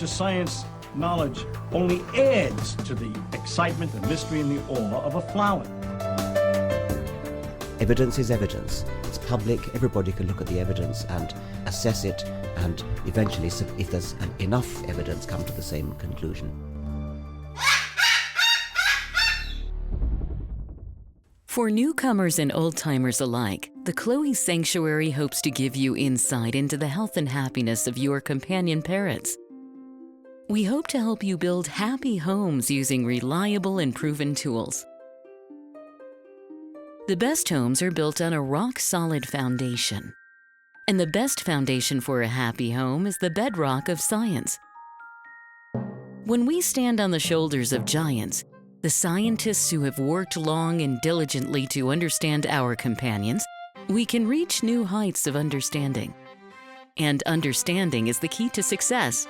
Science knowledge only adds to the excitement, the mystery, and the awe of a flower. Evidence is evidence. It's public. Everybody can look at the evidence and assess it, and eventually, if there's enough evidence, come to the same conclusion. For newcomers and old-timers alike, the Chloe Sanctuary hopes to give you insight into the health and happiness of your companion parrots. We hope to help you build happy homes using reliable and proven tools. The best homes are built on a rock-solid foundation. And the best foundation for a happy home is the bedrock of science. When we stand on the shoulders of giants, the scientists who have worked long and diligently to understand our companions, we can reach new heights of understanding. And understanding is the key to success.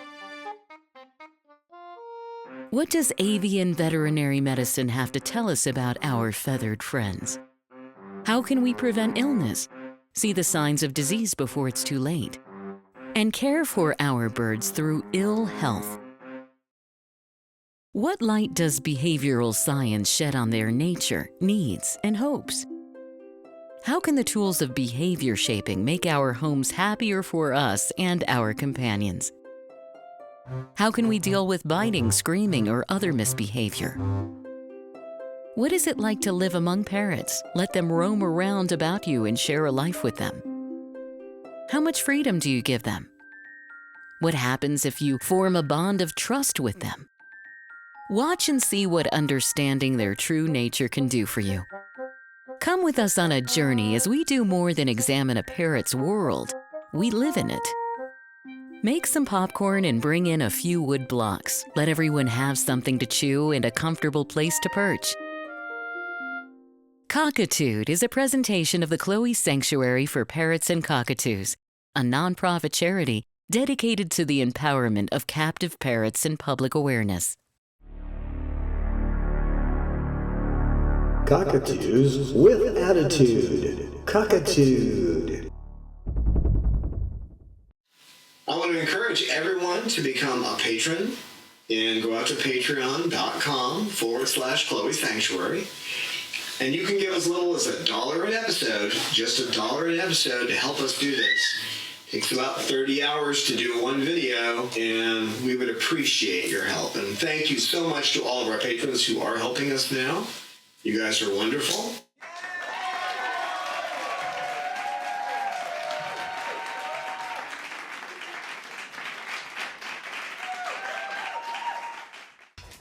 What does avian veterinary medicine have to tell us about our feathered friends? How can we prevent illness, see the signs of disease before it's too late, and care for our birds through ill health? What light does behavioral science shed on their nature, needs, and hopes? How can the tools of behavior shaping make our homes happier for us and our companions? How can we deal with biting, screaming, or other misbehavior? What is it like to live among parrots? Let them roam around about you and share a life with them. How much freedom do you give them? What happens if you form a bond of trust with them? Watch and see what understanding their true nature can do for you. Come with us on a journey as we do more than examine a parrot's world. We live in it. Make some popcorn and bring in a few wood blocks. Let everyone have something to chew and a comfortable place to perch. Cockatude is a presentation of the Chloe Sanctuary for Parrots and Cockatoos, a nonprofit charity dedicated to the empowerment of captive parrots and public awareness. Cockatoos with attitude. Cockatude. I want to encourage everyone to become a patron and go out to patreon.com/Chloe Sanctuary. And you can give as little as $1 an episode, just $1 an episode to help us do this. It takes about 30 hours to do one video, and we would appreciate your help. And thank you so much to all of our patrons who are helping us now. You guys are wonderful.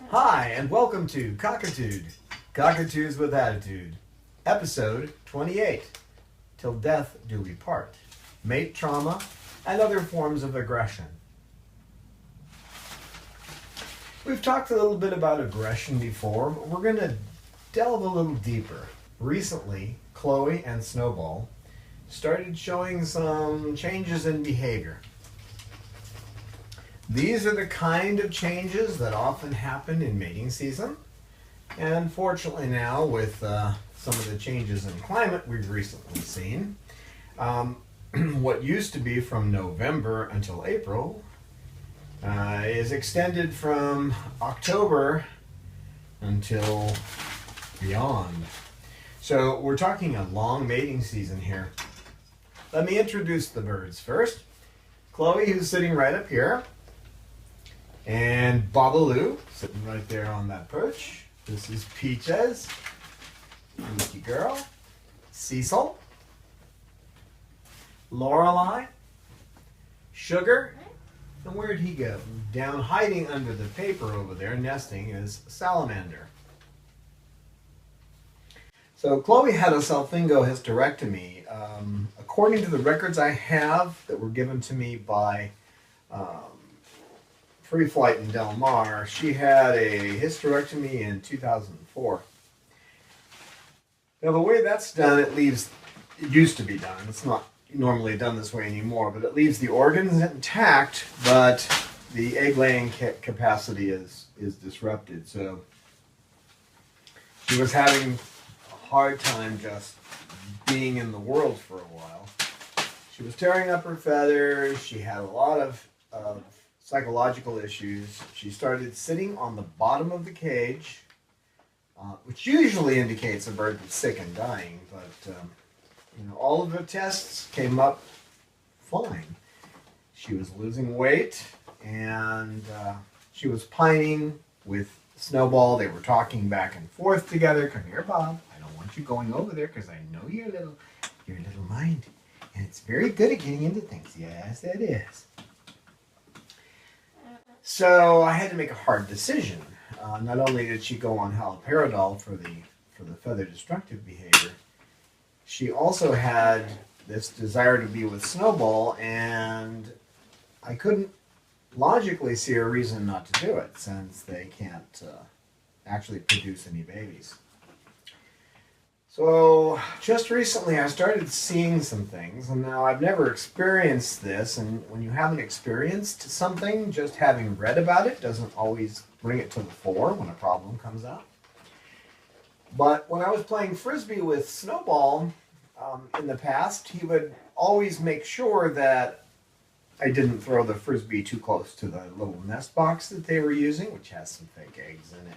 Hi, and welcome to Cockatude, Cockatoos with Attitude, Episode 28, Till Death Do We Part, Mate Trauma, and Other Forms of Aggression. We've talked a little bit about aggression before, but we're going to delve a little deeper. Recently, Chloe and Snowball started showing some changes in behavior. These are the kind of changes that often happen in mating season. And fortunately now, with some of the changes in climate we've recently seen, what used to be from November until April is extended from October until beyond. So we're talking a long mating season here. Let me introduce the birds first. Chloe, who's sitting right up here, and Babaloo, sitting right there on that perch. This is Peaches, Lucky Girl, Cecil, Lorelei, Sugar, and where'd he go? Down hiding under the paper over there, nesting, is Salamander. So Chloe had a salpingo-hysterectomy. According to the records I have that were given to me by Free Flight in Del Mar, she had a hysterectomy in 2004. Now the way that's done, it used to be done. It's not normally done this way anymore, but it leaves the organs intact, but the egg-laying capacity is disrupted. So she was having hard time just being in the world for a while. She was tearing up her feathers. She had a lot of psychological issues. She started sitting on the bottom of the cage, which usually indicates a bird that's sick and dying, but all of the tests came up fine. She was losing weight, and she was pining with Snowball. They were talking back and forth together. Come here, Bob. I don't want you going over there because I know your little mind, and it's very good at getting into things. Yes, it is. So I had to make a hard decision. Not only did she go on haloperidol for the feather destructive behavior, she also had this desire to be with Snowball, and I couldn't logically see a reason not to do it since they can't actually produce any babies. So just recently I started seeing some things, and now I've never experienced this, and when you haven't experienced something, just having read about it doesn't always bring it to the fore when a problem comes up. But when I was playing Frisbee with Snowball in the past, he would always make sure that I didn't throw the Frisbee too close to the little nest box that they were using, which has some fake eggs in it.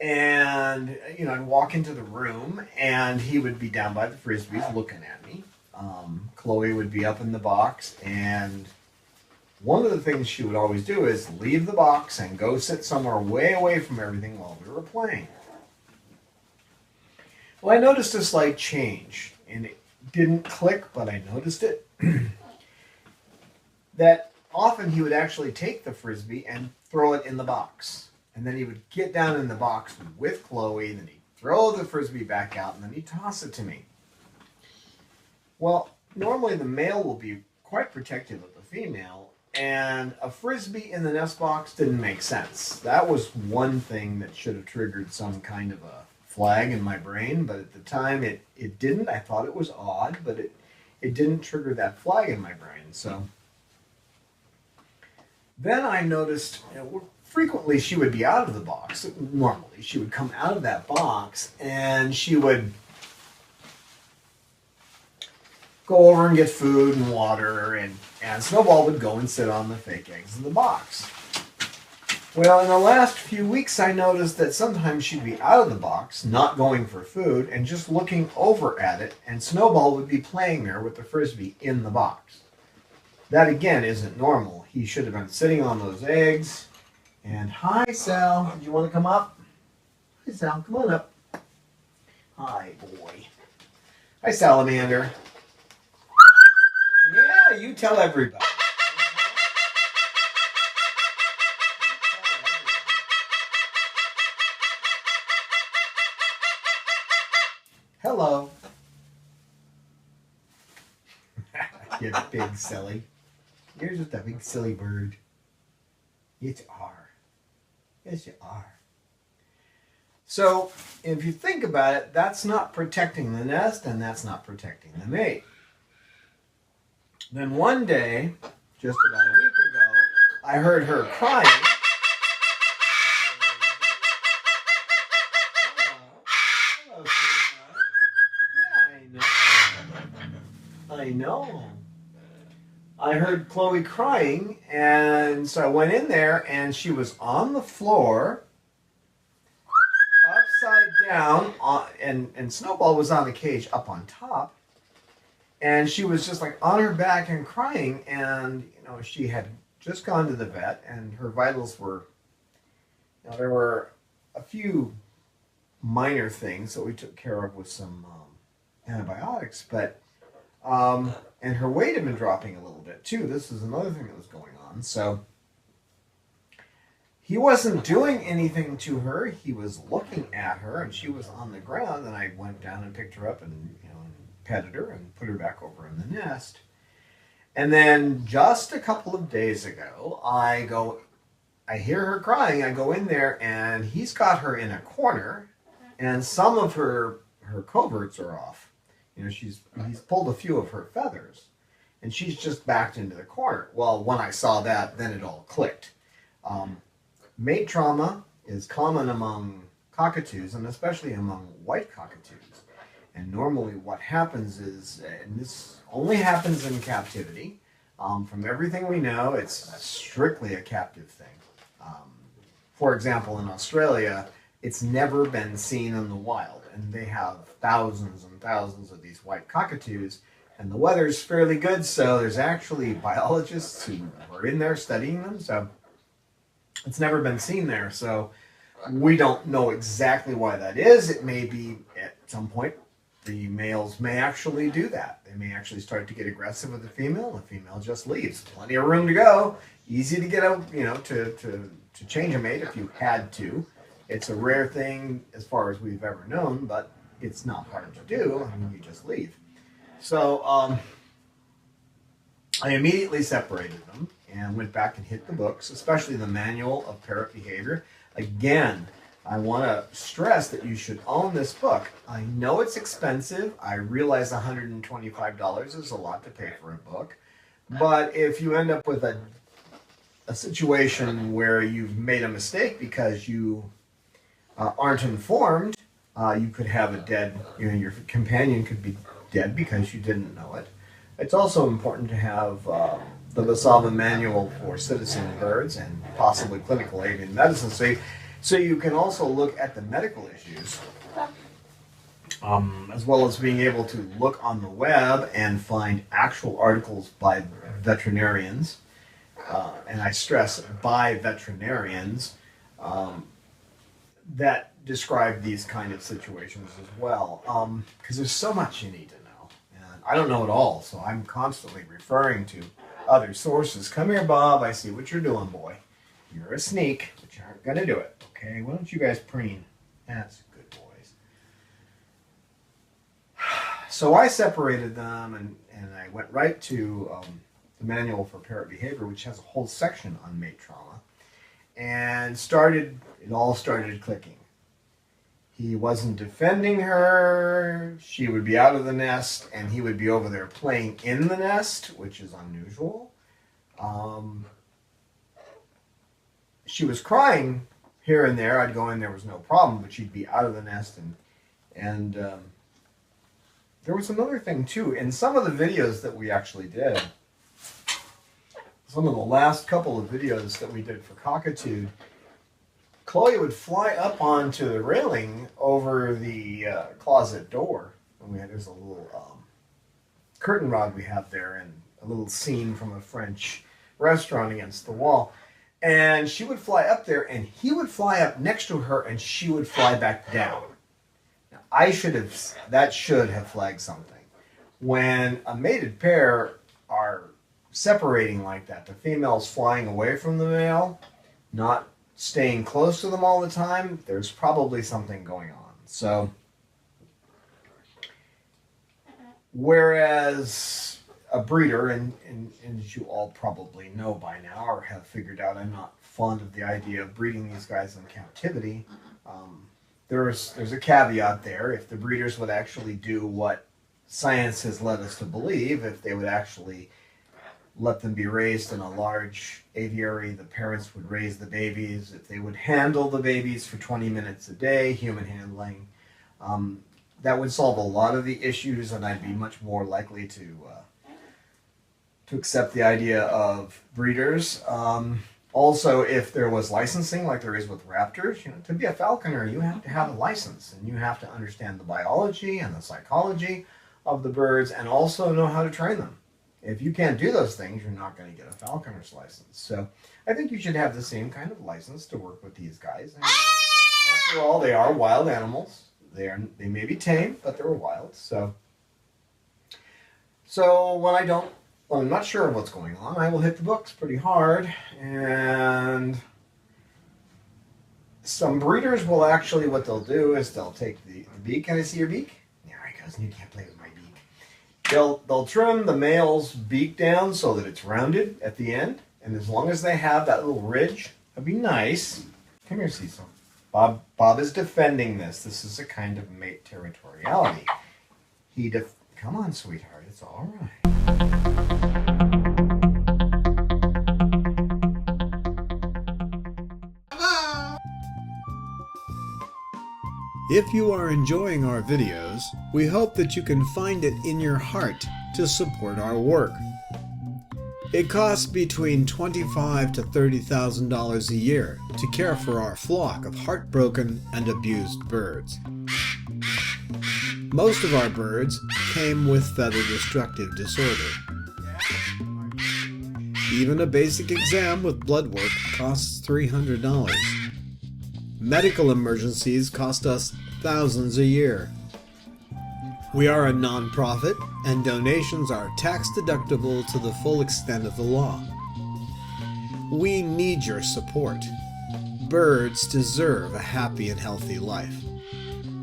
And, I'd walk into the room, and he would be down by the Frisbees looking at me. Chloe would be up in the box, and one of the things she would always do is leave the box and go sit somewhere way away from everything while we were playing. Well, I noticed a slight change, and it didn't click, but I noticed it. That often he would actually take the Frisbee and throw it in the box. And then he would get down in the box with Chloe, and then he'd throw the Frisbee back out, and then he'd toss it to me. Well, normally the male will be quite protective of the female, and a Frisbee in the nest box didn't make sense. That was one thing that should have triggered some kind of a flag in my brain, but at the time it didn't. I thought it was odd, but it didn't trigger that flag in my brain. So then I noticed frequently she would be out of the box. Normally she would come out of that box and she would go over and get food and water, and Snowball would go and sit on the fake eggs in the box. Well, in the last few weeks I noticed that sometimes she'd be out of the box, not going for food, and just looking over at it, and Snowball would be playing there with the Frisbee in the box. That again isn't normal. He should have been sitting on those eggs. And hi, Sal. Do you want to come up? Hi, Sal. Come on up. Hi, boy. Hi, Salamander. Yeah, you tell everybody. Hello. You big silly. You're just a big silly bird. Yes, you are. Yes, you are. So, if you think about it, that's not protecting the nest, and that's not protecting the mate. Then one day, just about a week ago, I heard her crying. Hello, sweetheart. Yeah, I know. I heard Chloe crying, and so I went in there, and she was on the floor, upside down, and Snowball was on the cage up on top, and she was just like on her back and crying, and she had just gone to the vet, and her vitals were, there were a few minor things that we took care of with some antibiotics, but and her weight had been dropping a little bit too. This is another thing that was going on. So he wasn't doing anything to her. He was looking at her, and she was on the ground, and I went down and picked her up and and petted her and put her back over in the nest. And then just a couple of days ago, I hear her crying. I go in there, and he's got her in a corner, and some of her coverts are off. He's pulled a few of her feathers, and she's just backed into the corner. Well, when I saw that, then it all clicked. Mate trauma is common among cockatoos, and especially among white cockatoos. And normally what happens is, and this only happens in captivity, from everything we know, it's strictly a captive thing. For example, in Australia, it's never been seen in the wild, and they have thousands and thousands of these white cockatoos, and the weather's fairly good, so there's actually biologists who are in there studying them, so it's never been seen there. So we don't know exactly why that is. It may be at some point the males may actually do that. They may actually start to get aggressive with the female. The female just leaves. Plenty of room to go. Easy to get out, to change a mate if you had to. It's a rare thing as far as we've ever known, but it's not hard to do. I mean, you just leave. So I immediately separated them and went back and hit the books, especially the Manual of Parrot Behavior. Again, I want to stress that you should own this book. I know it's expensive. I realize $125 is a lot to pay for a book. But if you end up with a situation where you've made a mistake because you aren't informed, you could have a dead, your companion could be dead because you didn't know it. It's also important to have the Vasava Manual for Citizen Birds and possibly Clinical Avian Medicine, so you can also look at the medical issues, as well as being able to look on the web and find actual articles by veterinarians, and I stress by veterinarians, that describe these kind of situations as well, because there's so much you need to know, and I don't know it all, so I'm constantly referring to other sources. Come here, Bob. I see what you're doing, boy. You're a sneak, but you aren't going to do it. Okay, why don't you guys preen? That's good, boys. So I separated them, and I went right to the Manual for Parrot Behavior, which has a whole section on mate trauma, and it all started clicking. He wasn't defending her, she would be out of the nest, and he would be over there playing in the nest, which is unusual. She was crying here and there. I'd go in, there was no problem, but she'd be out of the nest. And there was another thing, too. In some of the videos that we actually did, some of the last couple of videos that we did for Cockatude, Chloe would fly up onto the railing over the closet door. And there's a little curtain rod we have there, and a little scene from a French restaurant against the wall. And she would fly up there, and he would fly up next to her, and she would fly back down. Now, that should have flagged something. When a mated pair are separating like that, the female's flying away from the male, not staying close to them all the time, there's probably something going on. So, whereas a breeder, and as you all probably know by now or have figured out, I'm not fond of the idea of breeding these guys in captivity. There's a caveat there. If the breeders would actually do what science has led us to believe, if they would actually let them be raised in a large aviary, the parents would raise the babies, if they would handle the babies for 20 minutes a day, human handling, that would solve a lot of the issues, and I'd be much more likely to accept the idea of breeders. Also, if there was licensing like there is with raptors, to be a falconer, you have to have a license, and you have to understand the biology and the psychology of the birds, and also know how to train them. If you can't do those things, you're not going to get a falconer's license. So I think you should have the same kind of license to work with these guys. And after all, they are wild animals. They may be tame, but they're wild. So when I'm not sure of what's going on, I will hit the books pretty hard. And some breeders will actually, what they'll do is they'll take the beak. Can I see your beak? There he goes, and you can't play with my beak. They'll trim the male's beak down so that it's rounded at the end, and as long as they have that little ridge, that'd be nice. Come here, Cecil. Bob is defending this. This is a kind of mate territoriality. Come on, sweetheart. It's all right. If you are enjoying our videos, we hope that you can find it in your heart to support our work. It costs between $25,000 to $30,000 a year to care for our flock of heartbroken and abused birds. Most of our birds came with feather destructive disorder. Even a basic exam with blood work costs $300. Medical emergencies cost us thousands a year. We are a non-profit, and donations are tax-deductible to the full extent of the law. We need your support. Birds deserve a happy and healthy life.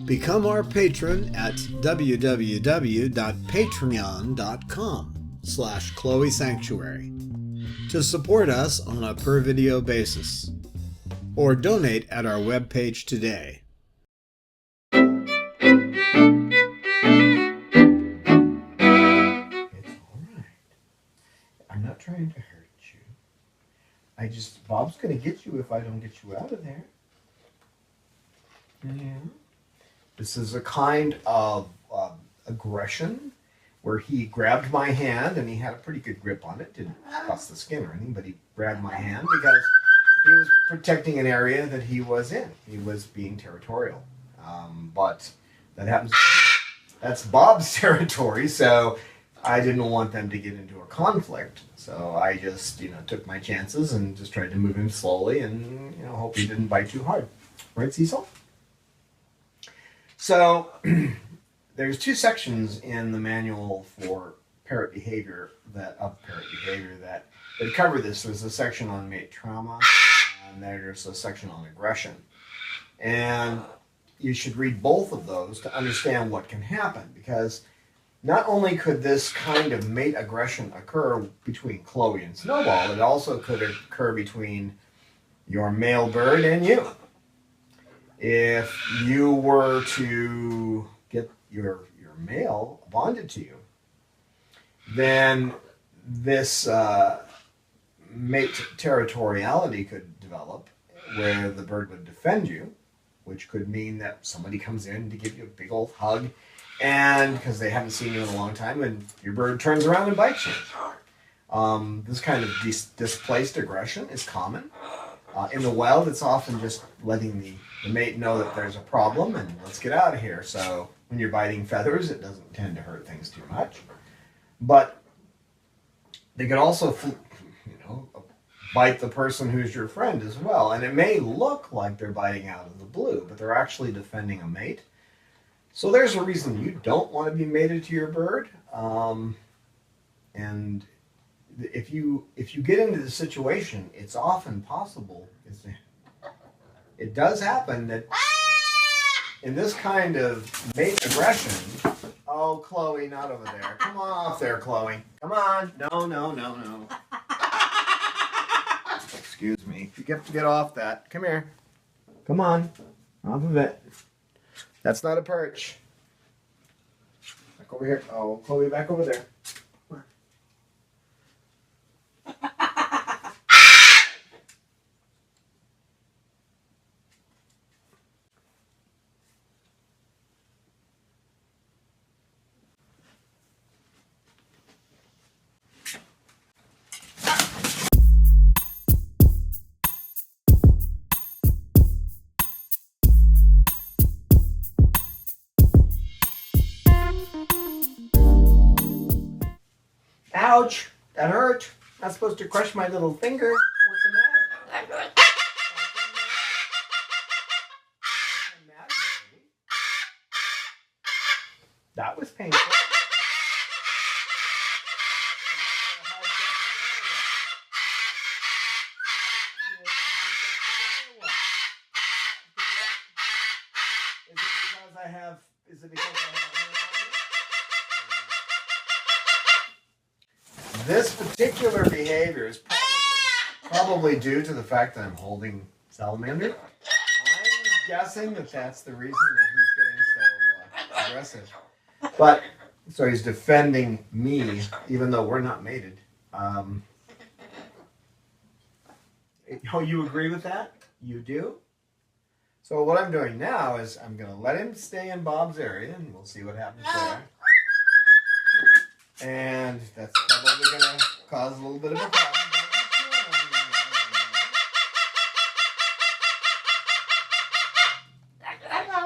Become our patron at www.patreon.com/Chloe Sanctuary to support us on a per-video basis, or donate at our webpage today. It's all right. I'm not trying to hurt you. Bob's going to get you if I don't get you out of there. Yeah. This is a kind of aggression where he grabbed my hand, and he had a pretty good grip on it. Didn't bust the skin or anything, but he grabbed my hand because he was protecting an area that he was in. He was being territorial. But that happens. That's Bob's territory, so I didn't want them to get into a conflict. So I just, took my chances and just tried to move him slowly and, hope he didn't bite too hard. Right, Cecil? So there's two sections in the manual for parrot behavior that cover this. There's a section on mate trauma, and there's a section on aggression. And you should read both of those to understand what can happen, because not only could this kind of mate aggression occur between Chloe and Snowball, it also could occur between your male bird and you. If you were to get your male bonded to you, then this mate territoriality could develop, where the bird would defend you, which could mean that somebody comes in to give you a big old hug, and because they haven't seen you in a long time, and your bird turns around and bites you. This kind of displaced aggression is common. In the wild, it's often just letting the mate know that there's a problem and let's get out of here. So when you're biting feathers, it doesn't tend to hurt things too much. But they could also, bite the person who's your friend as well. And it may look like they're biting out of the blue, but they're actually defending a mate. So there's a reason you don't want to be mated to your bird. And if you get into the situation, it's often possible. It does happen that in this kind of mate aggression. Oh, Chloe, not over there. Come on off there, Chloe. Come on. No. Excuse me. You have to get off that. Come here. Come on. Off of it. That's not a perch. Back over here. Oh, Chloe, back over there. Ouch! That hurt. Not supposed to crush my little finger. What's the matter? What's the matter, baby? That was painful. Is it because I have hair on me? This particular behavior is probably due to the fact that I'm holding Salamander. I'm guessing that that's the reason that he's getting so aggressive. But, so he's defending me, even though we're not mated. Oh, you agree with that? You do? So what I'm doing now is I'm going to let him stay in Bob's area, and we'll see what happens there. And that's probably going to cause a little bit of a problem.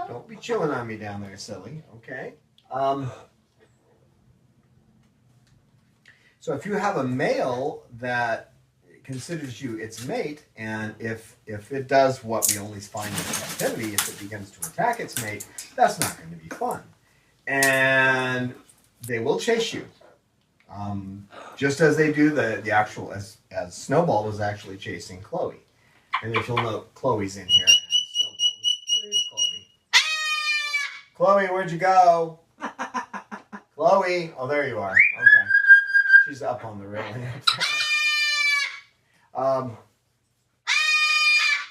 Don't be chewing on me down there, silly. Okay. So if you have a male that considers you its mate, and if it does what we only find in captivity, if it begins to attack its mate, that's not going to be fun. And they will chase you. Just as they do the actual, as Snowball was actually chasing Chloe. And if you'll note, Chloe's in here. And Snowball is, where is Chloe? Chloe, where'd you go? Chloe! Oh, there you are. Okay. She's up on the railing.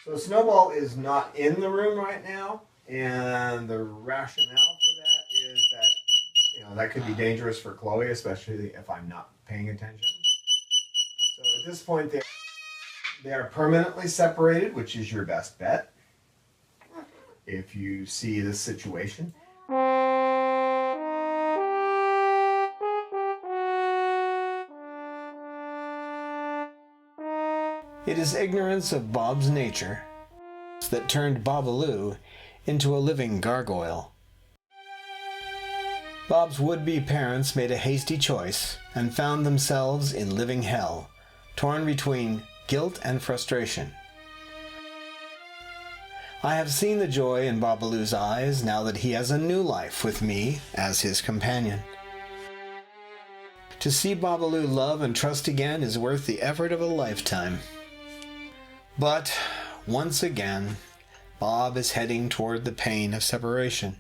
So Snowball is not in the room right now. And the rationale for that is that that could be dangerous for Chloe, especially if I'm not paying attention. So at this point, they are permanently separated, which is your best bet if you see this situation. It is ignorance of Bob's nature that turned Babaloo into a living gargoyle. Bob's would-be parents made a hasty choice and found themselves in living hell, torn between guilt and frustration. I have seen the joy in Babaloo's eyes now that he has a new life with me as his companion. To see Babaloo love and trust again is worth the effort of a lifetime. But, once again, Bob is heading toward the pain of separation.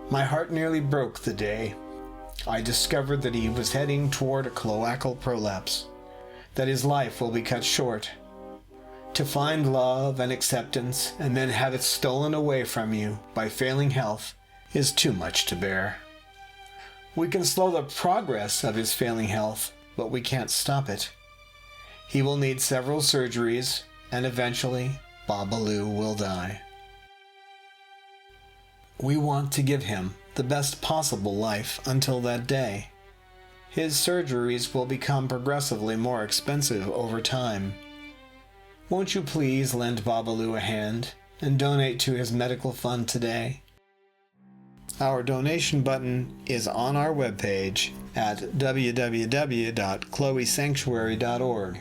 My heart nearly broke the day I discovered that he was heading toward a cloacal prolapse, that his life will be cut short. To find love and acceptance and then have it stolen away from you by failing health is too much to bear. We can slow the progress of his failing health, but we can't stop it. He will need several surgeries, and eventually Babaloo will die. We want to give him the best possible life until that day. His surgeries will become progressively more expensive over time. Won't you please lend Babaloo a hand and donate to his medical fund today? Our donation button is on our webpage at www.chloesanctuary.org.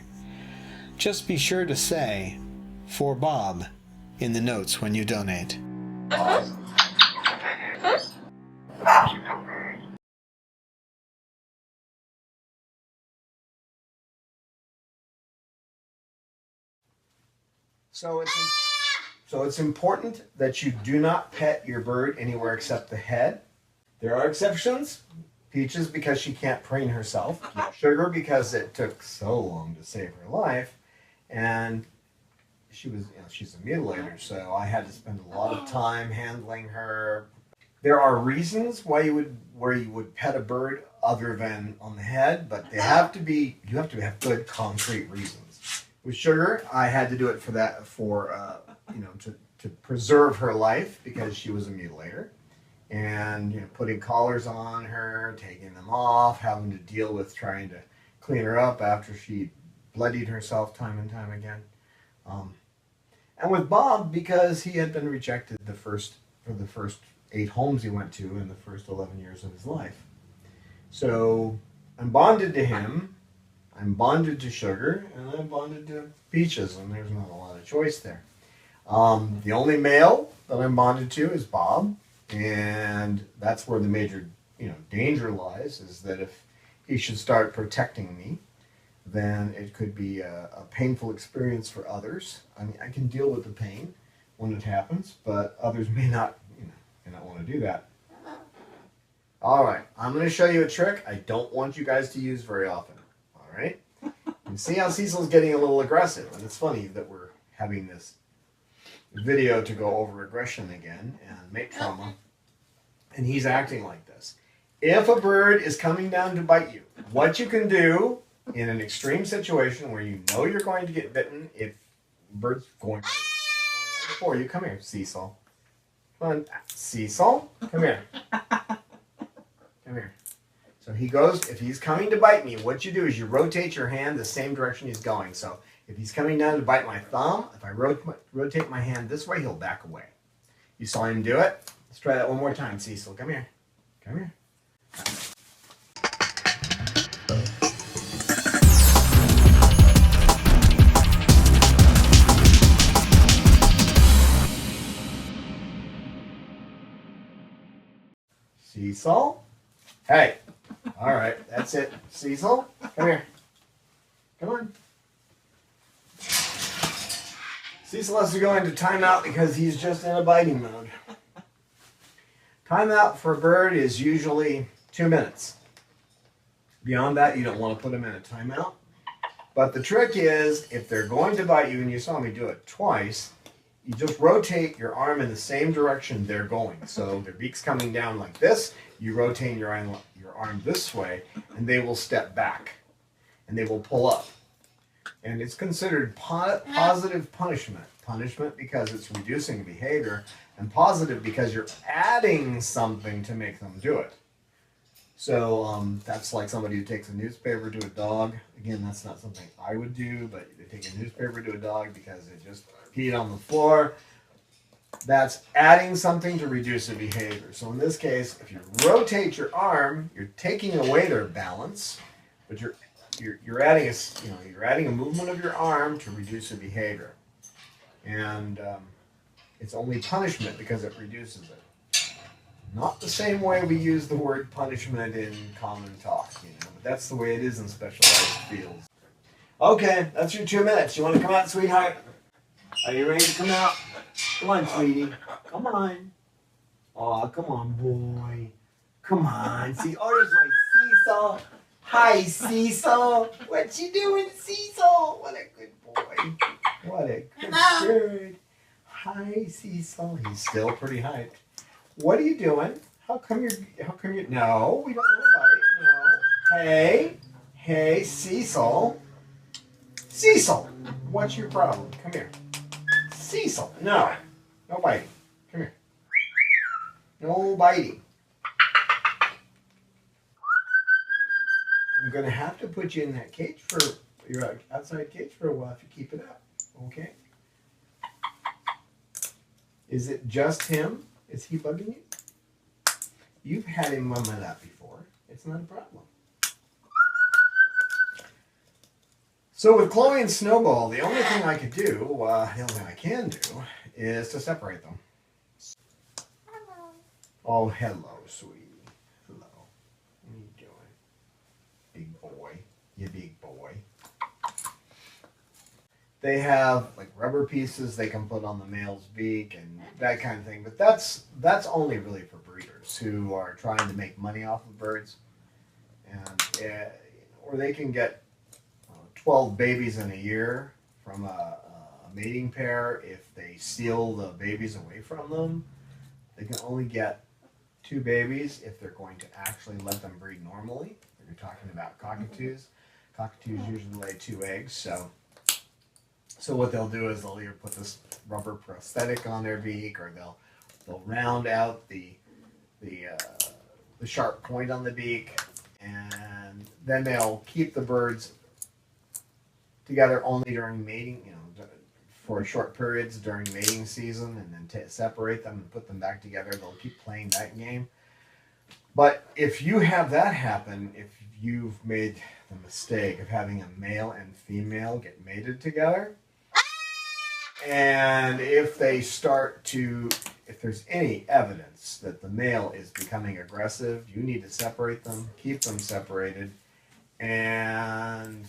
Just be sure to say, "For Bob," in the notes when you donate. So it's important that you do not pet your bird anywhere except the head. There are exceptions. Peaches because she can't preen herself. Sugar because it took so long to save her life. And she's a mutilator, so I had to spend a lot of time handling her. There are reasons where you would pet a bird other than on the head, but you have to have good concrete reasons. With Sugar, I had to do it to preserve her life because she was a mutilator, and putting collars on her, taking them off, having to deal with trying to clean her up after she bloodied herself time and time again. And with Bob, because he had been rejected for the first 8 homes he went to in the first 11 years of his life. So I'm bonded to him, I'm bonded to Sugar, and I'm bonded to Peaches, and there's not a lot of choice there. The only male that I'm bonded to is Bob, and that's where the major danger lies, is that if he should start protecting me, then it could be a painful experience for others. I mean, I can deal with the pain when it happens, but others may not want to do that. All right, I'm going to show you a trick I don't want you guys to use very often. All right? You see how Cecil's getting a little aggressive, and it's funny that we're having this video to go over aggression again and mate trauma, and he's acting like this. If a bird is coming down to bite you, what you can do in an extreme situation where you're going to get bitten, if bird's going like before you. Come here, Cecil. Come on, Cecil. Come here. Come here. So he goes, if he's coming to bite me, what you do is you rotate your hand the same direction he's going. So if he's coming down to bite my thumb, if I rotate my hand this way, he'll back away. You saw him do it? Let's try that one more time, Cecil. Come here. Come here. Cecil? Hey. All right, that's it. Cecil, come here. Come on. Cecil has to go into timeout because he's just in a biting mode. Timeout for a bird is usually 2 minutes. Beyond that, you don't want to put them in a timeout. But the trick is, if they're going to bite you, and you saw me do it twice, you just rotate your arm in the same direction they're going. So their beak's coming down like this. You rotate your arm this way, and they will step back, and they will pull up. And it's considered positive punishment. Punishment because it's reducing behavior, and positive because you're adding something to make them do it. So that's like somebody who takes a newspaper to a dog. Again, that's not something I would do, but they take a newspaper to a dog because it just peed on the floor. That's adding something to reduce the behavior. So in this case, if you rotate your arm, you're taking away their balance, but you're adding a movement of your arm to reduce the behavior. And it's only punishment because it reduces it. Not the same way we use the word punishment in common talk, but that's the way it is in specialized fields. Okay, that's your 2 minutes. You want to come out, sweetheart? Are you ready to come out? Come on, sweetie. Come on. Aw, come on, boy. Come on. See, oh, there's my Cecil. Hi, Cecil. What you doing, Cecil? What a good boy. What a good bird. Hi, Cecil. He's still pretty hyped. What are you doing? How come you're, no, we don't want to bite, no. Hey, Cecil. Cecil, what's your problem? Come here. Cecil, no biting. Come here. No biting. I'm going to have to put you in that cage for, your outside cage for a while if you keep it up, okay? Is it just him? Is he bugging you? You've had him on my lap before. It's not a problem. So with Chloe and Snowball, the only thing I could do, the only thing I can do, is to separate them. Hello. Oh, hello, sweetie. Hello. What are you doing? Big boy. You big boy. They have like rubber pieces they can put on the male's beak and that kind of thing. But that's only really for breeders who are trying to make money off of birds. And or they can get 12 babies in a year from a mating pair. If they steal the babies away from them, they can only get 2 babies if they're going to actually let them breed normally. You're talking about cockatoos. Cockatoos usually lay 2 eggs, so what they'll do is they'll either put this rubber prosthetic on their beak, or they'll round out the sharp point on the beak, and then they'll keep the birds together only during mating, for short periods during mating season, and then separate them and put them back together. They'll keep playing that game. But if you have that happen, if you've made the mistake of having a male and female get mated together, and if there's any evidence that the male is becoming aggressive, you need to separate them, keep them separated, and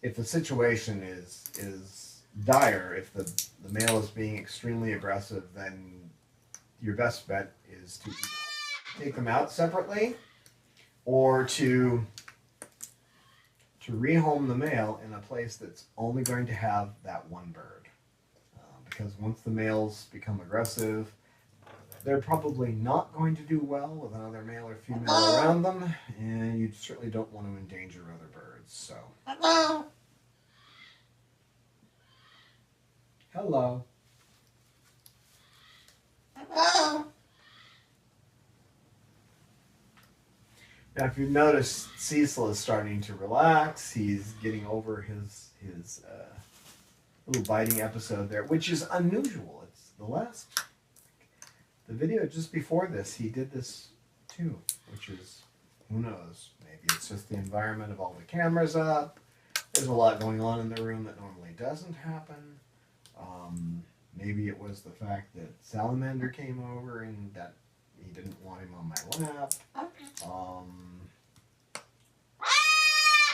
if the situation is dire, if the male is being extremely aggressive, then your best bet is to take them out separately, or to rehome the male in a place that's only going to have that one bird. Because once the males become aggressive, they're probably not going to do well with another male or female around them, and you certainly don't want to endanger other birds. So, Hello. Now, if you've noticed, Cecil is starting to relax. He's getting over his little biting episode there, which is unusual. It's the video just before this, he did this too, which is, who knows? Maybe it's just the environment of all the cameras up. There's a lot going on in the room that normally doesn't happen. Maybe it was the fact that Salamander came over and that he didn't want him on my lap.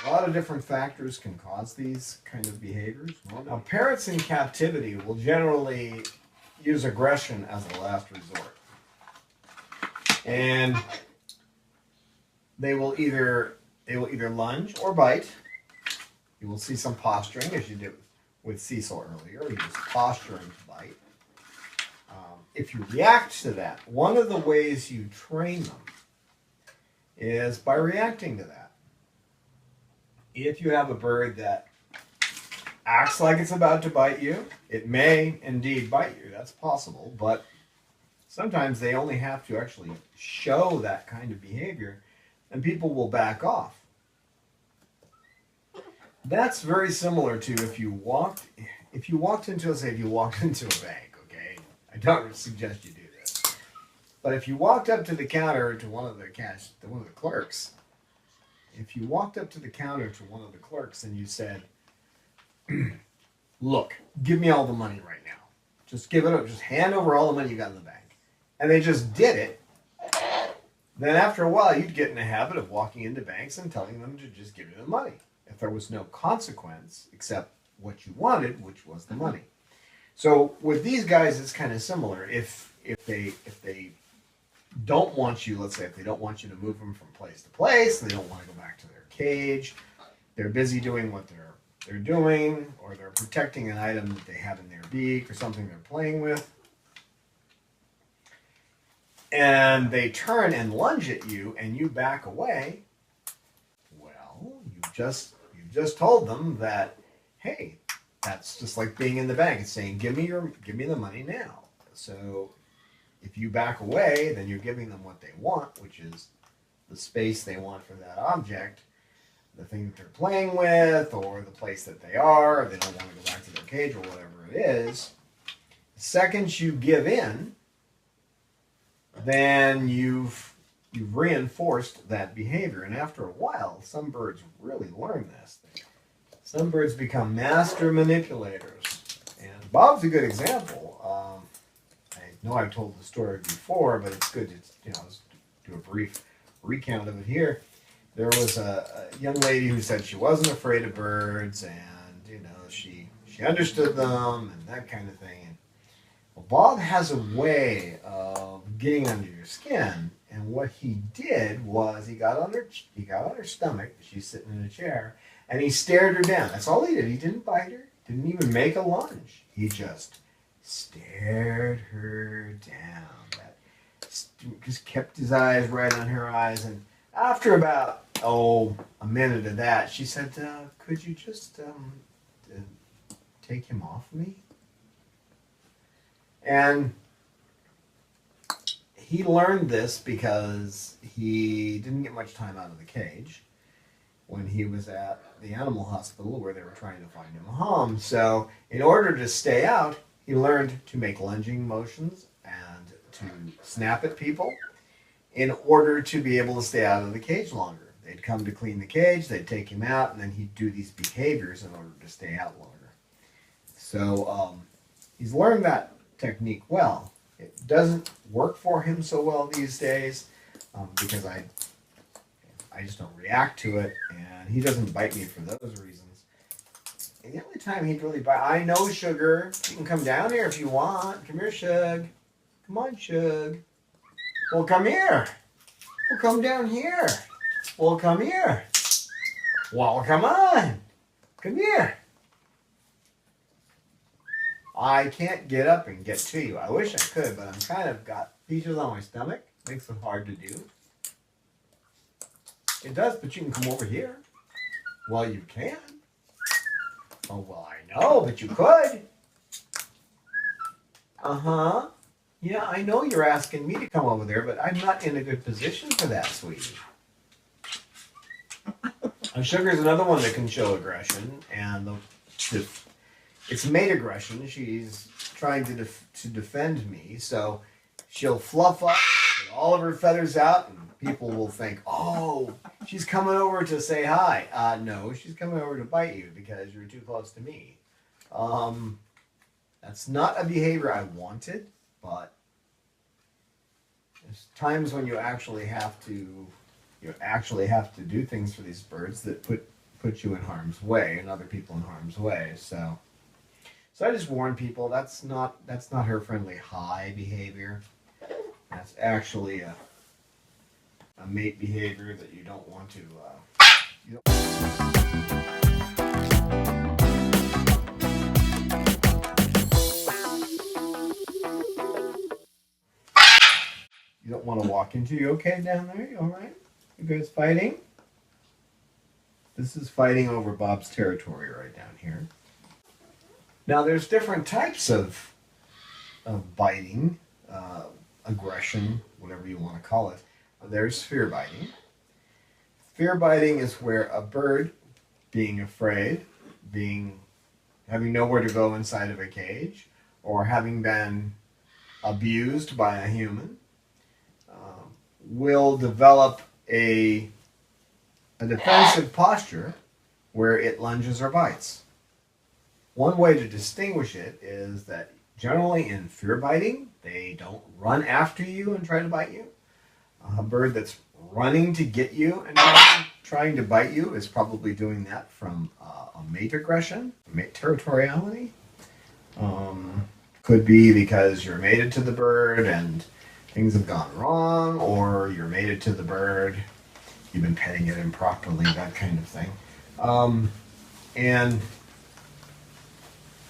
A lot of different factors can cause these kind of behaviors. Now, parrots in captivity will generally use aggression as a last resort. And they will either lunge or bite. You will see some posturing, as you did with Cecil earlier. He was posturing to bite. If you react to that, one of the ways you train them is by reacting to that. If you have a bird that acts like it's about to bite you, it may indeed bite you. That's possible, but sometimes they only have to actually show that kind of behavior, and people will back off. That's very similar to if you walked into a bank, okay? I don't suggest you do this. But if you walked up to the counter to one of the clerks, if you walked up to the counter to one of the clerks and you said, look, give me all the money right now. Just give it up. Just hand over all the money you got in the bank. And they just did it. Then after a while, you'd get in the habit of walking into banks and telling them to just give you the money. If there was no consequence except what you wanted, which was the money. So with these guys, it's kind of similar. If they don't want you, let's say if they don't want you to move them from place to place, they don't want to go back to their cage, they're busy doing what they're doing, or they're protecting an item that they have in their beak or something they're playing with, and they turn and lunge at you and you back away, well, you've just told them that, hey, that's just like being in the bank. It's saying, give me the money now. So if you back away, then you're giving them what they want, which is the space they want for that object, the thing that they're playing with, or the place that they are, or they don't want to go back to their cage or whatever it is. The second you give in, then you've reinforced that behavior. And after a while, some birds really learn this. Some birds become master manipulators. And Bob's a good example. I know I've told the story before, but it's good to let's do a brief recount of it here. There was a young lady who said she wasn't afraid of birds, and she understood them and that kind of thing. And, well, Bob has a way of getting under your skin, and what he did was he got on her stomach. She's sitting in a chair, and he stared her down. That's all he did. He didn't bite her. Didn't even make a lunge. He just stared her down. Just kept his eyes right on her eyes. And after about, a minute of that, she said, could you just take him off me? And he learned this because he didn't get much time out of the cage when he was at the animal hospital where they were trying to find him a home. So in order to stay out, he learned to make lunging motions and to snap at people in order to be able to stay out of the cage longer. They'd come to clean the cage, they'd take him out, and then he'd do these behaviors in order to stay out longer. So he's learned that technique well. It doesn't work for him so well these days because I just don't react to it, and he doesn't bite me for those reasons. And the only time he'd really bite, I know, Sugar, you can come down here if you want. Come here, Shug. Come on, Shug. Well, come here. Well, come down here. Well, come here. Well, come on. Come here. I can't get up and get to you. I wish I could, but I'm kind of got pieces on my stomach. Makes it hard to do. It does, but you can come over here. Well, you can. Oh, well, I know, but you could. Uh-huh. Yeah, I know you're asking me to come over there, but I'm not in a good position for that, sweetie. Sugar's another one that can show aggression, and it's mate aggression. She's trying to defend me, so she'll fluff up, get all of her feathers out, and people will think, oh, she's coming over to say hi. No, she's coming over to bite you because you're too close to me. That's not a behavior I wanted, but there's times when you actually have to do things for these birds that put you in harm's way and other people in harm's way. So I just warn people that's not her friendly hi behavior. That's actually a mate behavior that you don't want to. You don't want to walk into. You okay down there? You all right? You guys fighting? This is fighting over Bob's territory right down here. Now there's different types of biting, aggression, whatever you want to call it. There's fear biting. Fear biting is where a bird, being afraid, having nowhere to go inside of a cage, or having been abused by a human, will develop a defensive posture where it lunges or bites. One way to distinguish it is that generally in fear biting, they don't run after you and try to bite you. A bird that's running to get you and trying to bite you is probably doing that from a mate aggression, mate territoriality. Could be because you're mated to the bird and things have gone wrong, or you're mated to the bird, you've been petting it improperly, that kind of thing. And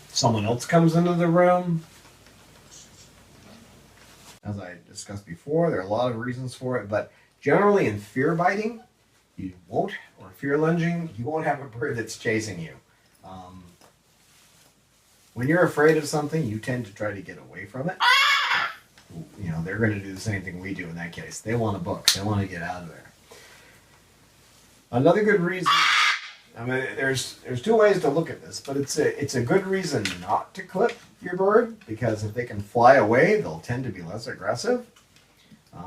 someone else comes into the room. As I discussed before, there are a lot of reasons for it, but generally in fear biting, or fear lunging, you won't have a bird that's chasing you. When you're afraid of something, you tend to try to get away from it. You know, they're going to do the same thing we do in that case. They want a book. They want to get out of there. Another good reason, I mean, there's two ways to look at this, but it's a good reason not to clip your bird, because if they can fly away, they'll tend to be less aggressive.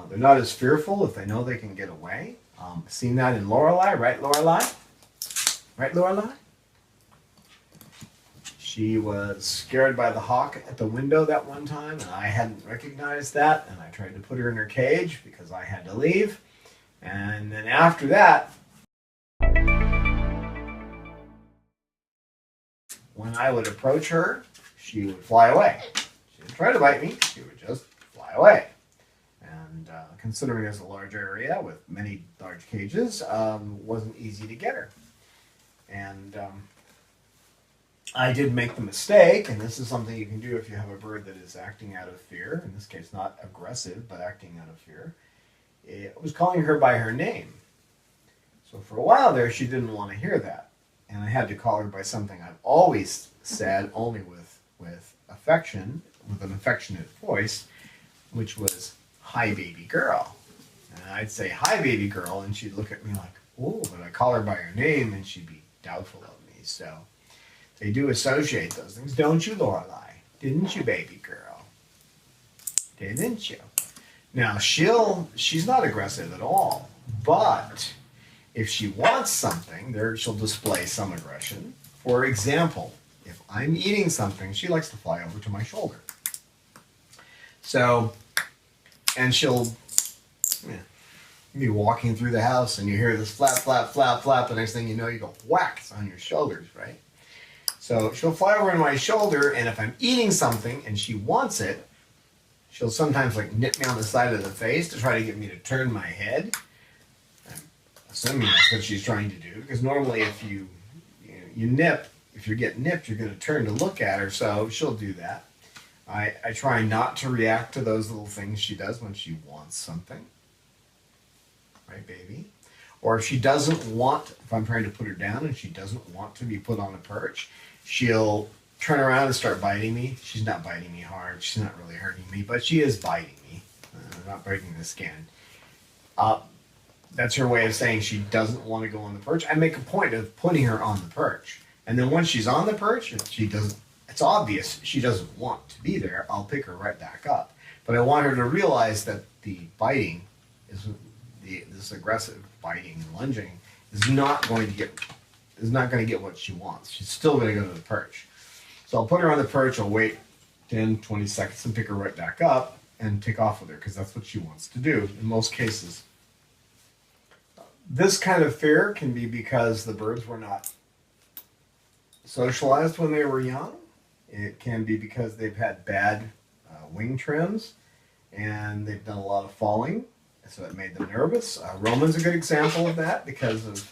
They're not as fearful if they know they can get away. Seen that in Lorelei, right, Lorelei? Right, Lorelei? She was scared by the hawk at the window that one time, and I hadn't recognized that, and I tried to put her in her cage because I had to leave. And then after that, when I would approach her, she would fly away. She didn't try to bite me, she would just fly away. And considering it's a large area with many large cages, wasn't easy to get her. And I did make the mistake, and this is something you can do if you have a bird that is acting out of fear, in this case not aggressive, but acting out of fear. It was calling her by her name. So for a while there, she didn't want to hear that. And I had to call her by something I've always said, only with affection, with an affectionate voice, which was, "Hi, baby girl." And I'd say, "Hi, baby girl," and she'd look at me like, "Ooh," but I call her by her name, and she'd be doubtful of me. So they do associate those things. Don't you, Lorelei? Didn't you, baby girl? Didn't you? Now, she's not aggressive at all, but if she wants something, she'll display some aggression. For example, if I'm eating something, she likes to fly over to my shoulder. So, and she'll be walking through the house, and you hear this flap, flap, flap, flap. The next thing you know, you go whack, it's on your shoulders, right? So she'll fly over on my shoulder, and if I'm eating something and she wants it, she'll sometimes like nip me on the side of the face to try to get me to turn my head. I'm assuming that's what she's trying to do, because normally if you nip, if you get nipped, you're going to turn to look at her, so she'll do that. I try not to react to those little things she does when she wants something. Right, baby? Or if she doesn't want, if I'm trying to put her down and she doesn't want to be put on a perch, she'll turn around and start biting me. She's not biting me hard. She's not really hurting me, but she is biting me, not breaking the skin. That's her way of saying she doesn't want to go on the perch. I make a point of putting her on the perch. And then once she's on the perch, if she doesn't, it's obvious she doesn't want to be there, I'll pick her right back up. But I want her to realize that the biting is this aggressive biting and lunging is not going to get what she wants. She's still going to go to the perch. So I'll put her on the perch, I'll wait 10, 20 seconds and pick her right back up and take off with her because that's what she wants to do in most cases. This kind of fear can be because the birds were not socialized when they were young. It can be because they've had bad wing trims and they've done a lot of falling, so it made them nervous. Roman's a good example of that because of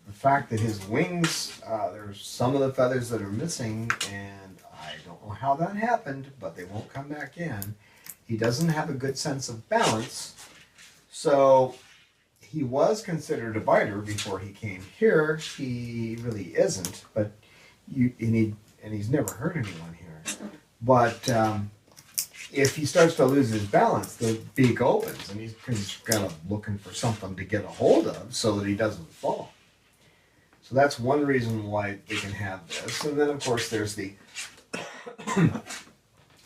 the fact that his wings, there's some of the feathers that are missing, and I don't know how that happened, but they won't come back in. He doesn't have a good sense of balance, so he was considered a biter before he came here. He really isn't, but he's never hurt anyone here. But if he starts to lose his balance, the beak opens, and he's kind of looking for something to get a hold of so that he doesn't fall. So that's one reason why they can have this. And then, of course, there's the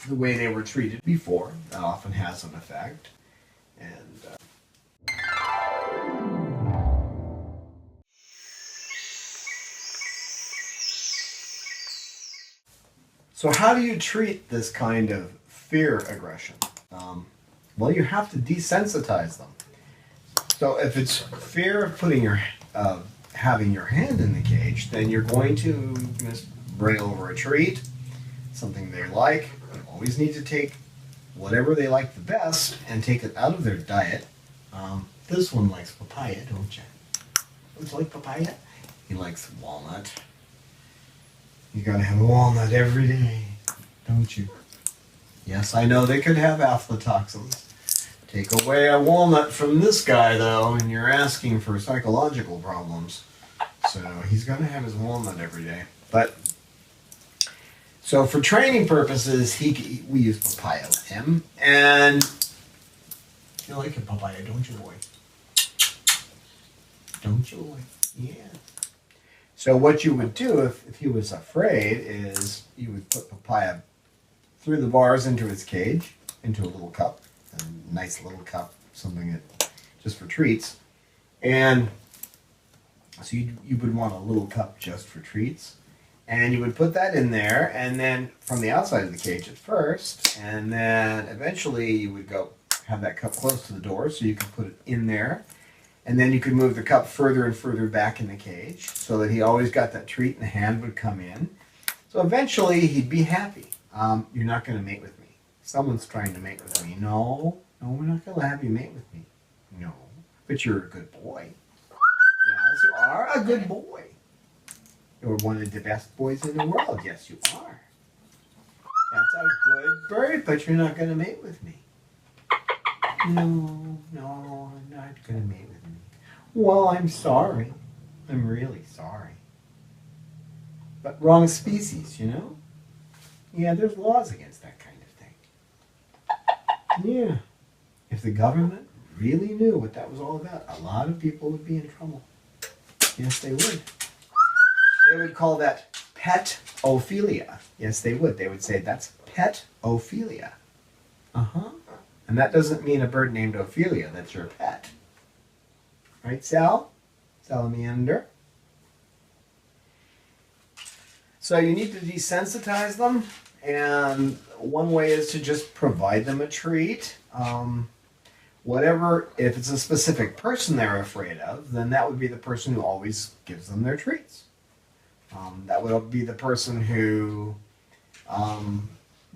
the way they were treated before. That often has an effect. And so how do you treat this kind of fear aggression? Well, you have to desensitize them. So if it's fear of having your hand in the cage, then you're going to just bring over a treat, something they like. You always need to take whatever they like the best and take it out of their diet. This one likes papaya, don't you? Don't you like papaya? He likes walnut. You gotta have a walnut every day, don't you? Yes, I know they could have aflatoxins. Take away a walnut from this guy, though, and you're asking for psychological problems. So he's gonna have his walnut every day. But so for training purposes, we use papaya with him, and you like a papaya, don't you, boy? Don't you, boy? Yeah. So what you would do if he was afraid is you would put papaya through the bars into his cage, into a little cup, a nice little cup, something that just for treats. And so you would want a little cup just for treats. And you would put that in there, and then from the outside of the cage at first, and then eventually you would go have that cup close to the door so you could put it in there. And then you could move the cup further and further back in the cage so that he always got that treat and the hand would come in. So eventually he'd be happy. You're not going to mate with me. Someone's trying to mate with me. No, we're not going to have you mate with me. No, but you're a good boy. Yes, you are a good boy. You're one of the best boys in the world. Yes, you are. That's a good bird, but you're not going to mate with me. No, I'm not going to mate with me. Well, I'm sorry. I'm really sorry. But wrong species, you know? Yeah, there's laws against that kind of thing. Yeah. If the government really knew what that was all about, a lot of people would be in trouble. Yes, they would. They would call that pet-ophilia. Yes, they would. They would say that's pet-ophilia. Uh-huh. And that doesn't mean a bird named Ophelia. That's your pet. Right, Sal? Salamander? So you need to desensitize them. And one way is to just provide them a treat. Whatever, if it's a specific person they're afraid of, then that would be the person who always gives them their treats. That would be the person who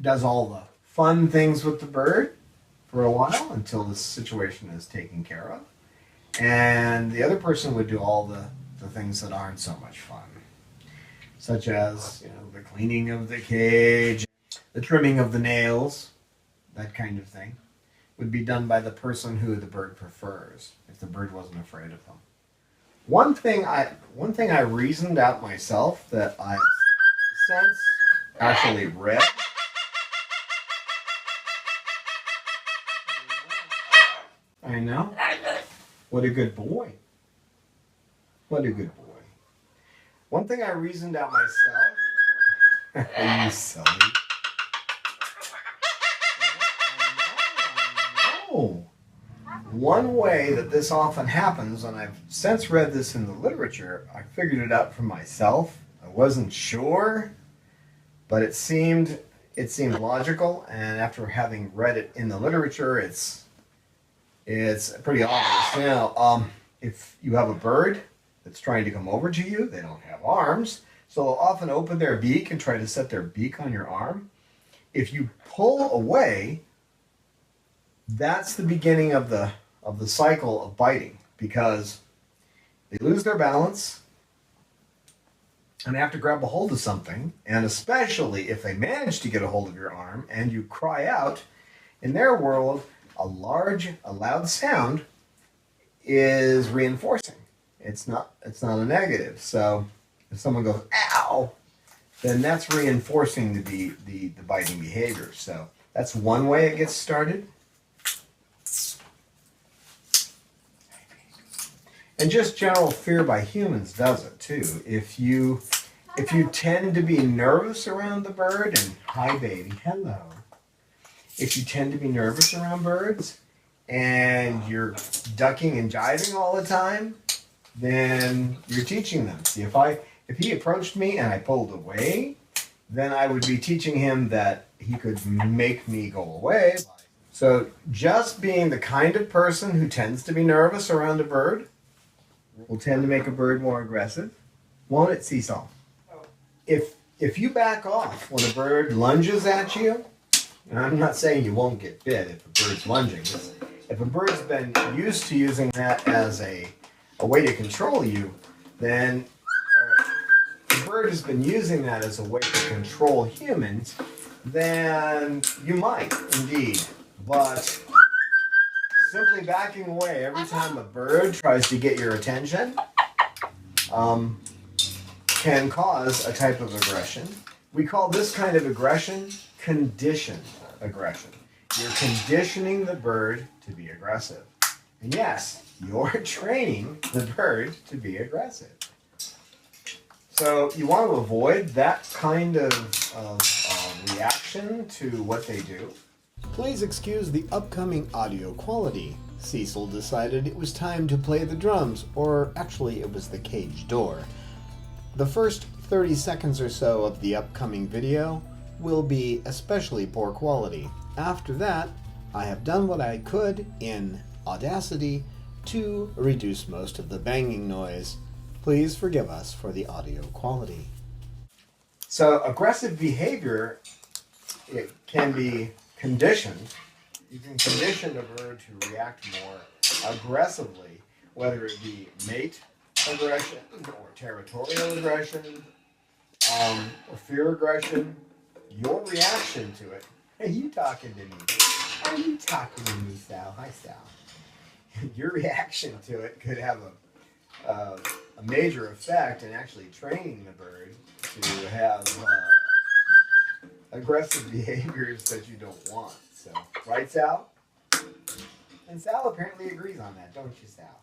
does all the fun things with the bird for a while until the situation is taken care of. And the other person would do all the things that aren't so much fun, such as the cleaning of the cage, the trimming of the nails, that kind of thing, would be done by the person who the bird prefers, if the bird wasn't afraid of them. One thing I reasoned out myself that I've since actually read. I know. What a good boy. What a good boy. One thing I reasoned out myself. Are you silly? I know. One way that this often happens, and I've since read this in the literature, I figured it out for myself. I wasn't sure, but it seemed logical, and after having read it in the literature, it's pretty obvious. Now, if you have a bird that's trying to come over to you, they don't have arms, so they'll often open their beak and try to set their beak on your arm. If you pull away, that's the beginning of the cycle of biting, because they lose their balance and they have to grab a hold of something, and especially if they manage to get a hold of your arm and you cry out, in their world, a loud sound is reinforcing. It's not a negative. So if someone goes, ow, then that's reinforcing the biting behavior. So that's one way it gets started. And just general fear by humans does it too. If you tend to be nervous around the bird, and hi baby, hello. If you tend to be nervous around birds and you're ducking and jiving all the time, then you're teaching them. See, if he approached me and I pulled away, then I would be teaching him that he could make me go away. So just being the kind of person who tends to be nervous around a bird will tend to make a bird more aggressive. Won't it, Seesaw? If you back off when a bird lunges at you, and I'm not saying you won't get bit if a bird's lunging. If a bird's been used to using that as a way to control you, then the bird has been using that as a way to control humans, then you might indeed. But simply backing away every time a bird tries to get your attention can cause a type of aggression. We call this kind of aggression conditioned aggression. You're conditioning the bird to be aggressive. And yes, you're training the bird to be aggressive. So you want to avoid that kind of reaction to what they do. Please excuse the upcoming audio quality. Cecil decided it was time to play the drums, or actually it was the cage door. The first 30 seconds or so of the upcoming video will be especially poor quality. After that, I have done what I could in Audacity to reduce most of the banging noise. Please forgive us for the audio quality. So aggressive behavior, it can be conditioned. You can condition a bird to react more aggressively, whether it be mate aggression or territorial aggression or fear aggression. Your reaction to it. Hey, you talking to me? Are you talking to me, Sal? Hi, Sal. Your reaction to it could have a major effect in actually training the bird to have aggressive behaviors that you don't want. So, right, Sal? And Sal apparently agrees on that, don't you, Sal?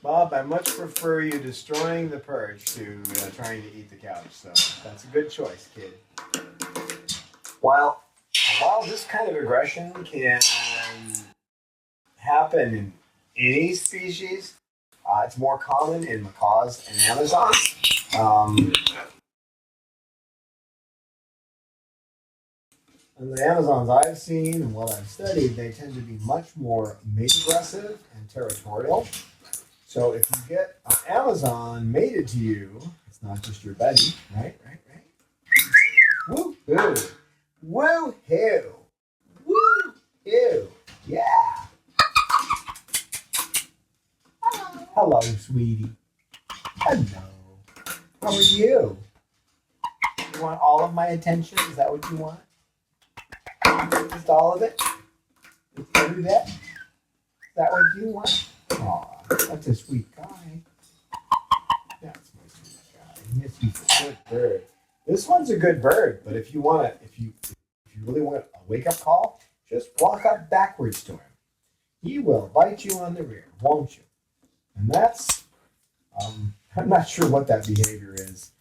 Bob, I much prefer you destroying the perch to trying to eat the couch. So that's a good choice, kid. While this kind of aggression can happen in any species, it's more common in macaws and Amazons. And the Amazons I've seen and what I've studied, they tend to be much more mate aggressive and territorial. So if you get an Amazon mated to you, it's not just your buddy, right? Woo-hoo. Woo-hoo. Woo-hoo. Yeah. Hello, sweetie. Hello. How are you? You want all of my attention? Is that what you want? Just all of it? Just every bit? Is that what you want? Aw, that's a sweet guy. That's my sweet guy. Yes, he's a good bird. This one's a good bird, but if you really want a wake up call, just walk up backwards to him. He will bite you on the rear, won't you? And that's I'm not sure what that behavior is.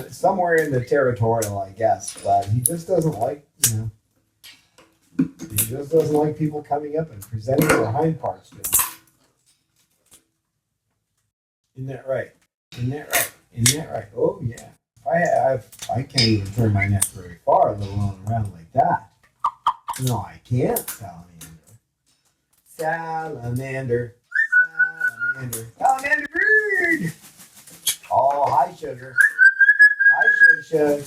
Somewhere in the territorial, I guess, but he just doesn't like, he just doesn't like people coming up and presenting their hind parts to him. Isn't that right? Isn't that right? Isn't that right? Oh yeah. I can't even turn my neck very far, let alone around like that. No, I can't, salamander. Salamander. Salamander. Salamander bird! Oh, hi, sugar. Hi, sugar.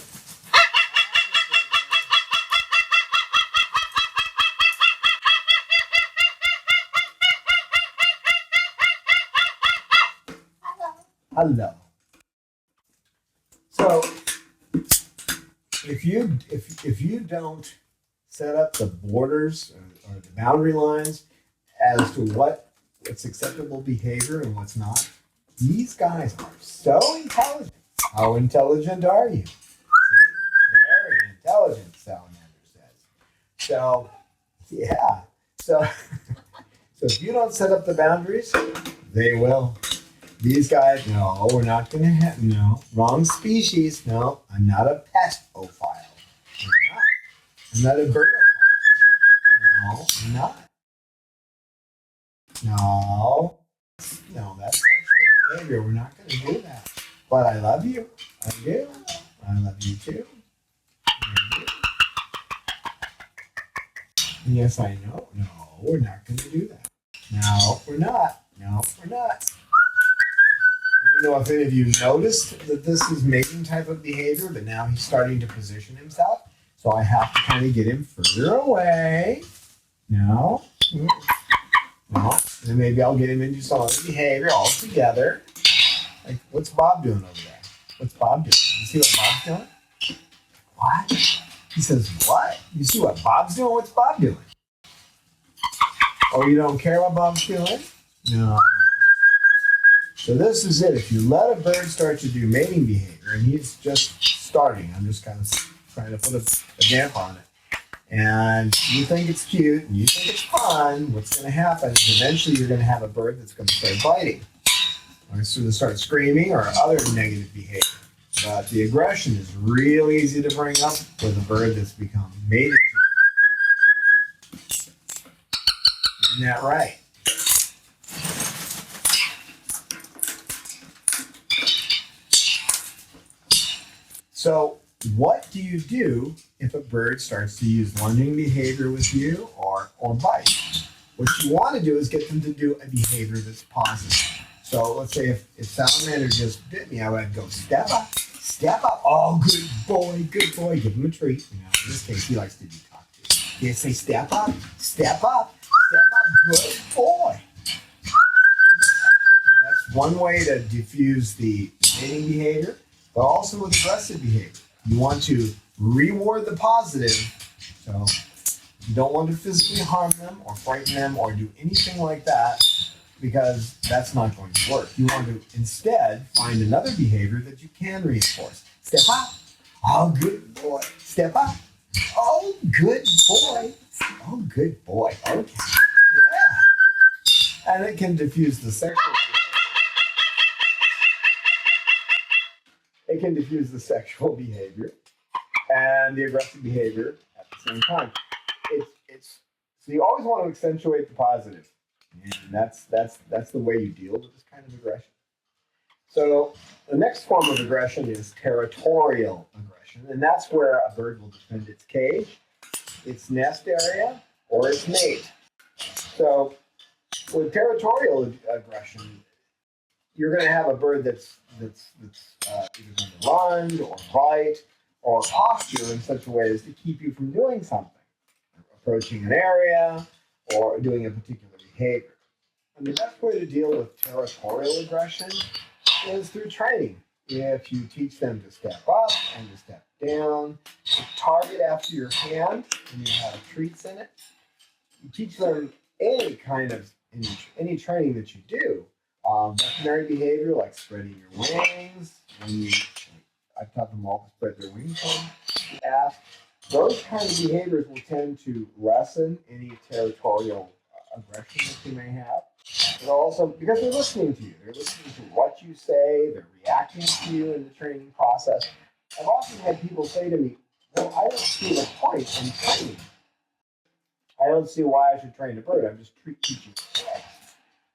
Hello. So, if you don't set up the borders or the boundary lines as to what's acceptable behavior and what's not, these guys are so intelligent. How intelligent are you? Very intelligent, Salamander says. So, yeah. So if you don't set up the boundaries, they will. These guys, no, we're not going to have, no, wrong species. No, I'm not a pestophile. I'm not a birdophile. No, I'm not. No, that's sexual behavior. We're not going to do that. But I love you. I do. I love you too. I do. Yes, I know. No, we're not going to do that. No, we're not. No, we're not. I don't know if any of you noticed that this is mating type of behavior, but now he's starting to position himself. So I have to kind of get him further away. No. No. And maybe I'll get him into some other behavior altogether. Like, what's Bob doing over there? What's Bob doing? You see what Bob's doing? What? He says, what? You see what Bob's doing? What's Bob doing? Oh, you don't care what Bob's doing? No. So this is it. If you let a bird start to do mating behavior, and he's just starting, I'm just kind of trying to put a damp on it, and you think it's cute, and you think it's fun, what's going to happen is eventually you're going to have a bird that's going to start biting, or it's going to start screaming, or other negative behavior. But the aggression is real easy to bring up with a bird that's become mated to. Isn't that right? So what do you do if a bird starts to use lunging behavior with you or bite? What you want to do is get them to do a behavior that's positive. So let's say if Salamander just bit me, I would go step up. Oh, good boy. Give him a treat. You know, in this case, he likes to do cockatoo. You say step up, good boy. Yeah. That's one way to diffuse the mating behavior. But also with aggressive behavior. You want to reward the positive, so you don't want to physically harm them or frighten them or do anything like that, because that's not going to work. You want to instead find another behavior that you can reinforce. Step up. Oh, good boy. Step up. Oh, good boy. Oh, good boy. Okay. Yeah. And it can diffuse the sexual behavior. It can diffuse the sexual behavior and the aggressive behavior at the same time. So you always want to accentuate the positive, and that's the way you deal with this kind of aggression. So the next form of aggression is territorial aggression, and that's where a bird will defend its cage, its nest area, or its mate. So with territorial aggression, you're going to have a bird that's either going to lunge or bite or posture in such a way as to keep you from doing something, approaching an area or doing a particular behavior. And the best way to deal with territorial aggression is through training. If you teach them to step up and to step down, to target after your hand and you have treats in it, you teach them any training that you do Veterinary behavior like spreading your wings, I've taught them all to spread their wings on the ass. Those kind of behaviors will tend to lessen any territorial aggression that you may have. But also, because they're listening to you, they're listening to what you say, they're reacting to you in the training process. I've often had people say to me, well, I don't see the point in training. I don't see why I should train a bird. I'm just teaching it.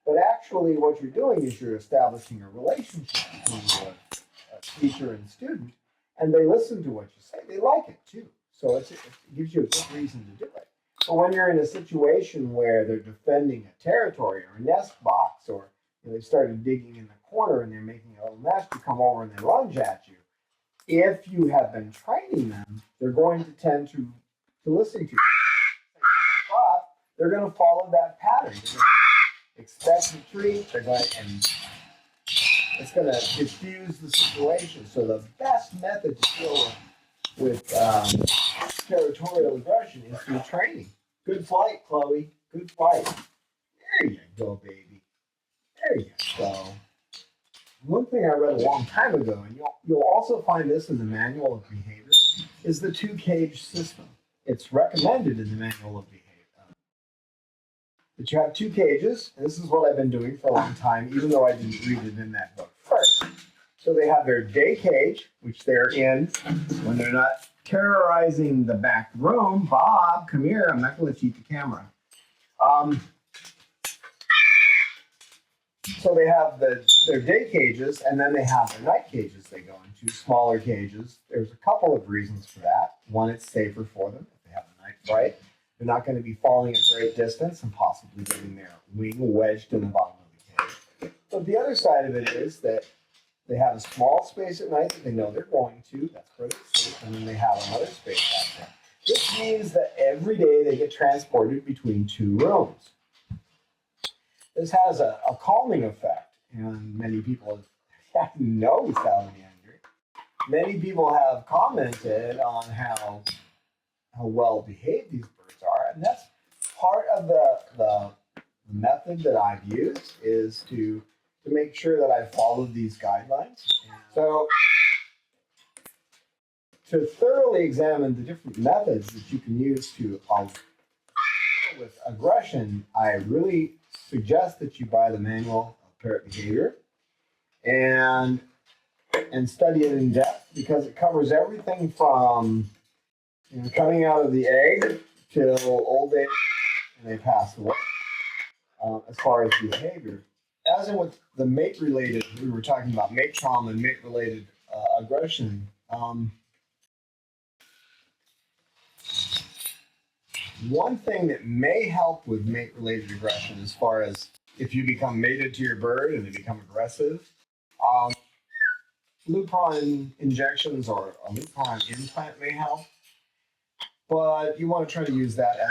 But actually, what you're doing is you're establishing a relationship between a teacher and student, and they listen to what you say. They like it, too. So it gives you a good reason to do it. But when you're in a situation where they're defending a territory or a nest box, or they started digging in the corner and they're making a little nest, you come over and they lunge at you. If you have been training them, they're going to tend to listen to you. But they're going to follow that pattern. They're going to expect the treat. And it's going to diffuse the situation. So the best method to deal with territorial aggression is through training. Good flight, Chloe. Good flight. There you go, baby. There you go. One thing I read a long time ago, and you'll also find this in the Manual of Behavior, is the two-cage system. It's recommended in the Manual of Behavior that you have 2 cages, and this is what I've been doing for a long time, even though I didn't read it in that book first. So they have their day cage, which they're in when they're not terrorizing the back room. Bob, come here. I'm not going to let you eat the camera. So they have their day cages, and then they have their night cages they go into, smaller cages. There's a couple of reasons for that. One, it's safer for them if they have a night fright. They're not going to be falling a great distance and possibly getting their wing wedged in the bottom of the cage. But the other side of it is that they have a small space at night that they know they're going to. That's where they sleep. And then they have another space out there. This means that every day they get transported between 2 rooms. This has a calming effect. And many people have no sound angry. Many people have commented on how well behaved these birds are. And that's part of the method that I've used is to make sure that I followed these guidelines. So to thoroughly examine the different methods that you can use to deal with aggression, I really suggest that you buy the Manual of Parrot Behavior and study it in depth, because it covers everything from coming out of the egg till old age and they pass away as far as behavior. As in with the mate-related, we were talking about mate trauma and mate-related aggression. One thing that may help with mate-related aggression, as far as if you become mated to your bird and they become aggressive, Lupron injections or a Lupron implant may help. But you want to try to use that as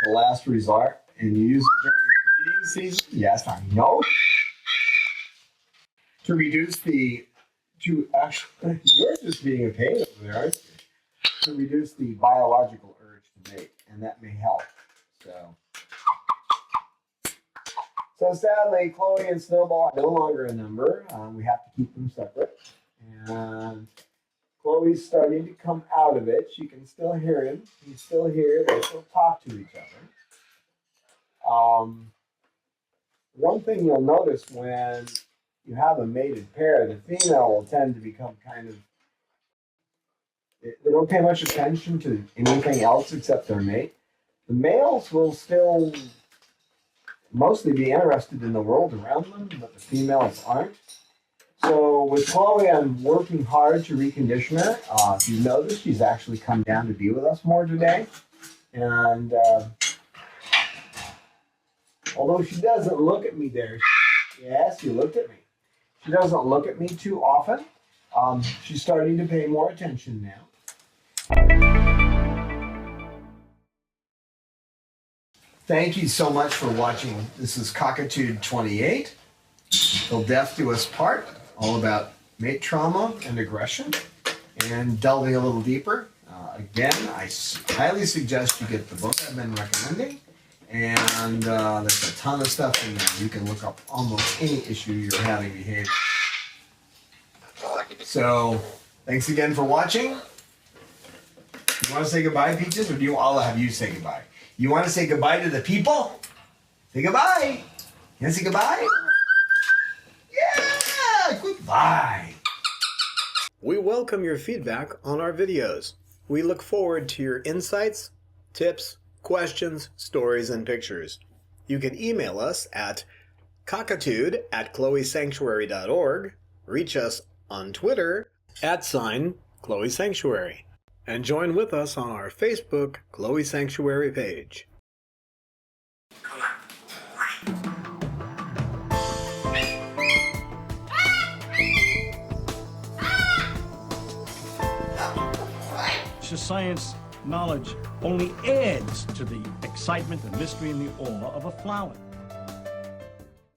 a last resort, and you use it during the breeding season. Yes, I know. To reduce you're just being a pain over there, aren't you? To reduce the biological urge to mate, and that may help. So sadly, Chloe and Snowball are no longer a number. We have to keep them separate. And Chloe's starting to come out of it. She can still hear him. He's still here. They still talk to each other. One thing you'll notice when you have a mated pair, the female will tend to become they don't pay much attention to anything else except their mate. The males will still mostly be interested in the world around them, but the females aren't. So with Chloe, I'm working hard to recondition her. If you notice, she's actually come down to be with us more today. And although she doesn't look at me there, yes, you looked at me. She doesn't look at me too often. She's starting to pay more attention now. Thank you so much for watching. This is Cockatude 28. Till death do us part. All about mate trauma and aggression, and delving a little deeper. Again, I highly suggest you get the book I've been recommending, And there's a ton of stuff in there. You can look up almost any issue you're having behavior. So, thanks again for watching. You want to say goodbye, Peaches, or do you all have you say goodbye? You want to say goodbye to the people? Say goodbye. You want to say goodbye? Yeah, goodbye. We welcome your feedback on our videos. We look forward to your insights, tips, questions, stories, and pictures. You can email us at cockatude@chloesanctuary.org, reach us on Twitter @ChloeSanctuary, and join with us on our Facebook Chloe Sanctuary page. Science knowledge only adds to the excitement, the mystery, and the awe of a flower.